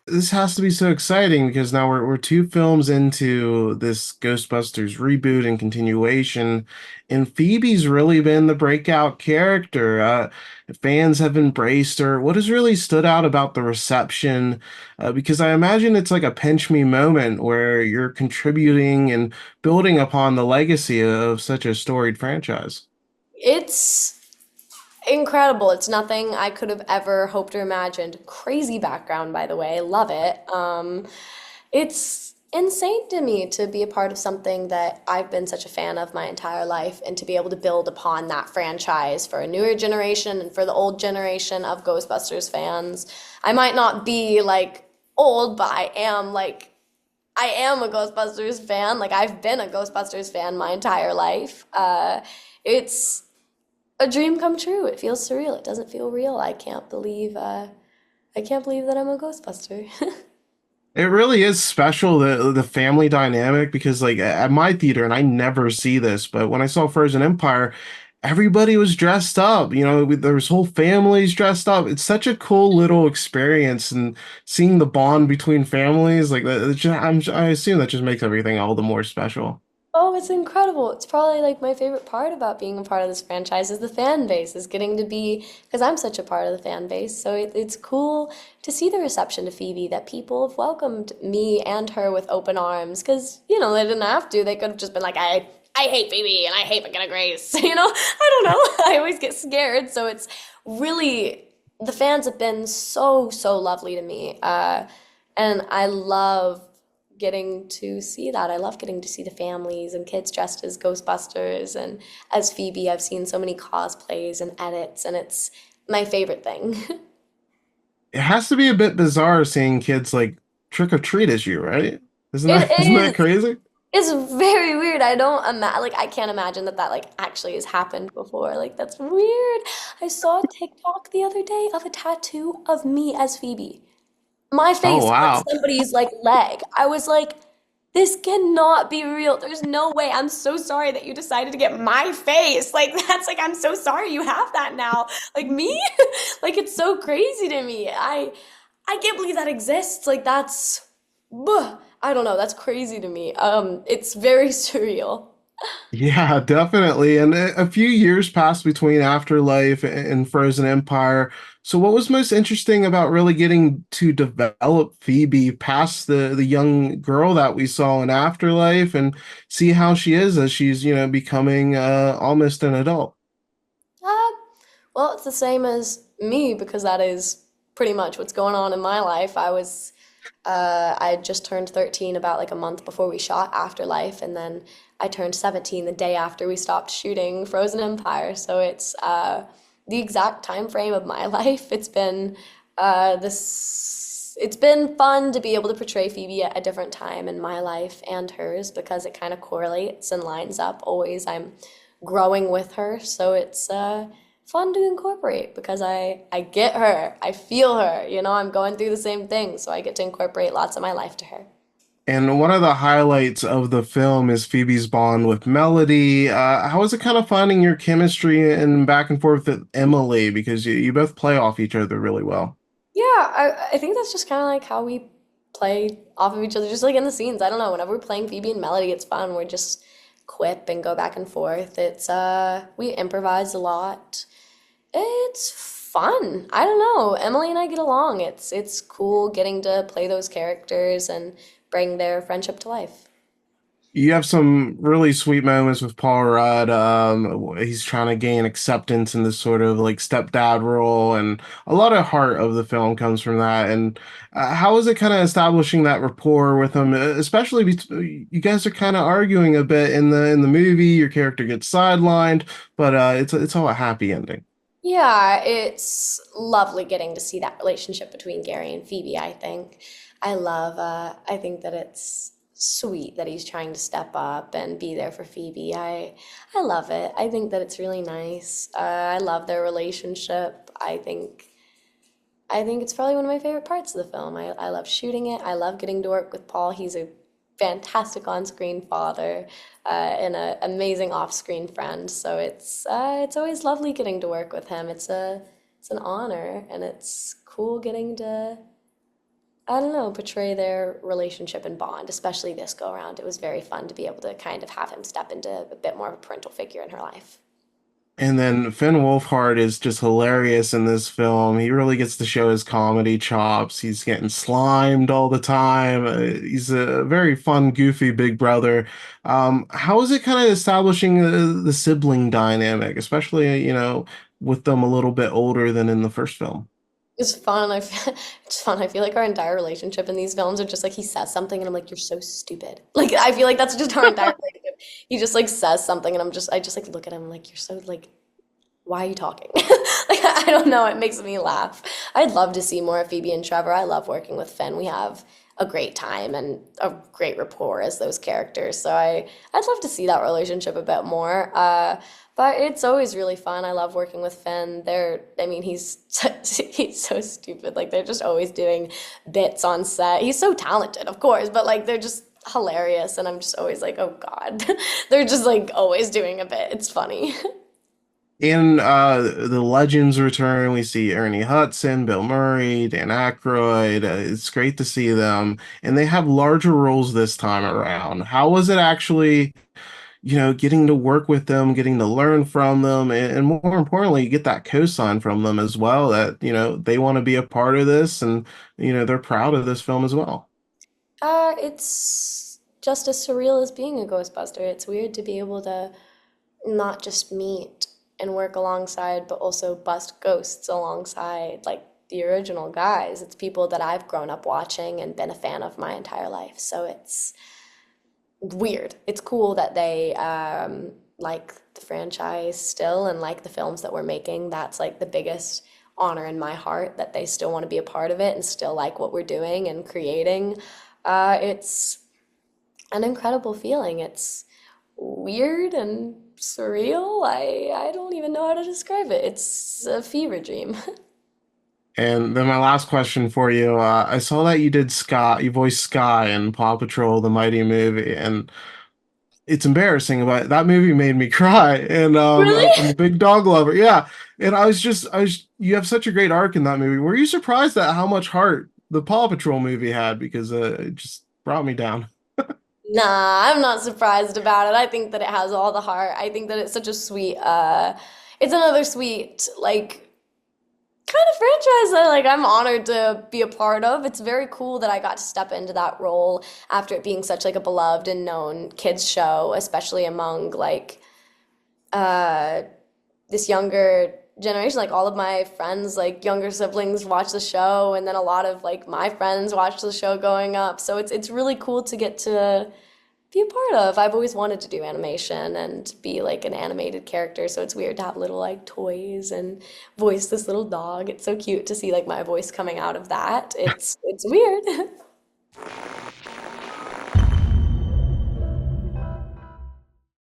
This has to be so exciting because now we're two films into this Ghostbusters reboot and continuation, and Phoebe's really been the breakout character. Fans have embraced her. What has really stood out about the reception? Because I imagine it's like a pinch me moment where you're contributing and building upon the legacy of such a storied franchise. It's incredible. It's nothing I could have ever hoped or imagined. Crazy background, by the way. Love it. It's insane to me to be a part of something that I've been such a fan of my entire life and to be able to build upon that franchise for a newer generation and for the old generation of Ghostbusters fans. I might not be like old, but I am a Ghostbusters fan. Like I've been a Ghostbusters fan my entire life. It's a dream come true. It feels surreal. It doesn't feel real. I can't believe that I'm a Ghostbuster. It really is special the family dynamic because like at my theater and I never see this, but when I saw Frozen Empire, everybody was dressed up. There was whole families dressed up. It's such a cool little experience and seeing the bond between families like that. I assume that just makes everything all the more special. Oh, it's incredible. It's probably like my favorite part about being a part of this franchise is the fan base, is getting to be, because I'm such a part of the fan base. So it's cool to see the reception to Phoebe, that people have welcomed me and her with open arms. Because, they didn't have to. They could have just been like, I hate Phoebe and I hate Mckenna Grace. I don't know. I always get scared. So it's really, the fans have been so, so lovely to me. And I love getting to see that. I love getting to see the families and kids dressed as Ghostbusters and as Phoebe. I've seen so many cosplays and edits, and it's my favorite thing. It has to be a bit bizarre seeing kids like trick or treat as you, right? Isn't It that isn't that is. crazy? It's very weird. I don't like I can't imagine that that like actually has happened before. Like that's weird. I saw a TikTok the other day of a tattoo of me as Phoebe. My Oh face on wow. somebody's like leg. I was like, this cannot be real. There's no way. I'm so sorry that you decided to get my face. Like that's like I'm so sorry you have that now. Like me? Like it's so crazy to me. I can't believe that exists. Like that's I don't know. That's crazy to me. It's very surreal. Yeah, definitely. And a few years passed between Afterlife and Frozen Empire. So what was most interesting about really getting to develop Phoebe past the young girl that we saw in Afterlife and see how she is as she's, becoming almost an adult? Uh, well, it's the same as me because that is pretty much what's going on in my life. I had just turned 13 about like a month before we shot Afterlife, and then I turned 17 the day after we stopped shooting Frozen Empire. So it's the exact time frame of my life. It's been fun to be able to portray Phoebe at a different time in my life and hers because it kind of correlates and lines up. Always, I'm growing with her, so it's fun to incorporate because I get her, I feel her. I'm going through the same thing, so I get to incorporate lots of my life to her. And one of the highlights of the film is Phoebe's bond with Melody. How was it kind of finding your chemistry and back and forth with Emily? Because you both play off each other really well. Yeah, I think that's just kind of like how we play off of each other, just like in the scenes. I don't know. Whenever we're playing Phoebe and Melody, it's fun. We're just quip and go back and forth. It's we improvise a lot. It's fun. I don't know. Emily and I get along. It's cool getting to play those characters and bring their friendship to life. You have some really sweet moments with Paul Rudd. He's trying to gain acceptance in this sort of like stepdad role, and a lot of heart of the film comes from that. And how is it kind of establishing that rapport with him, especially you guys are kind of arguing a bit in the movie. Your character gets sidelined, but it's all a happy ending. Yeah, it's lovely getting to see that relationship between Gary and Phoebe, I think. I think that it's sweet that he's trying to step up and be there for Phoebe. I love it. I think that it's really nice. I love their relationship. I think it's probably one of my favorite parts of the film. I love shooting it. I love getting to work with Paul. He's a fantastic on-screen father and an amazing off-screen friend. So it's always lovely getting to work with him. It's an honor, and it's cool getting to I don't know, portray their relationship and bond, especially this go around. It was very fun to be able to kind of have him step into a bit more of a parental figure in her life. And then Finn Wolfhard is just hilarious in this film. He really gets to show his comedy chops. He's getting slimed all the time. He's a very fun, goofy big brother. How is it kind of establishing the sibling dynamic, especially, with them a little bit older than in the first film? It's fun. It's fun. I feel like our entire relationship in these films are just like he says something and I'm like, you're so stupid. Like I feel like that's just our entire relationship. He just like says something and I just like look at him like you're so like why are you talking? Like, I don't know. It makes me laugh. I'd love to see more of Phoebe and Trevor. I love working with Finn. We have a great time and a great rapport as those characters. I'd love to see that relationship a bit more. But it's always really fun. I love working with Finn. I mean, he's so stupid. Like, they're just always doing bits on set. He's so talented, of course, but like, they're just hilarious. And I'm just always like, oh God. They're just like always doing a bit. It's funny. In the Legends return, we see Ernie Hudson, Bill Murray, Dan Aykroyd. It's great to see them, and they have larger roles this time around. How was it actually, getting to work with them, getting to learn from them, and more importantly, get that cosign from them as well that, they want to be a part of this and, they're proud of this film as well. It's just as surreal as being a Ghostbuster. It's weird to be able to not just meet and work alongside, but also bust ghosts alongside like the original guys. It's people that I've grown up watching and been a fan of my entire life. So it's weird. It's cool that they like the franchise still and like the films that we're making. That's like the biggest honor in my heart that they still want to be a part of it and still like what we're doing and creating. It's an incredible feeling. It's weird and surreal. I don't even know how to describe it. It's a fever dream. And then my last question for you, I saw that you did Sky, you voiced Sky in Paw Patrol, the Mighty movie, and it's embarrassing, but that movie made me cry. And I'm a Really? big dog lover. Yeah. And you have such a great arc in that movie. Were you surprised at how much heart the Paw Patrol movie had? Because it just brought me down. Nah, I'm not surprised about it. I think that it has all the heart. I think that it's such a sweet it's another sweet like kind of franchise that like I'm honored to be a part of. It's very cool that I got to step into that role after it being such like a beloved and known kids show, especially among like uh this younger generation. Like all of my friends, like younger siblings watch the show and then a lot of like my friends watch the show growing up. So it's really cool to get to be a part of. I've always wanted to do animation and be like an animated character, so it's weird to have little like toys and voice this little dog. It's so cute to see like my voice coming out of that. It's weird.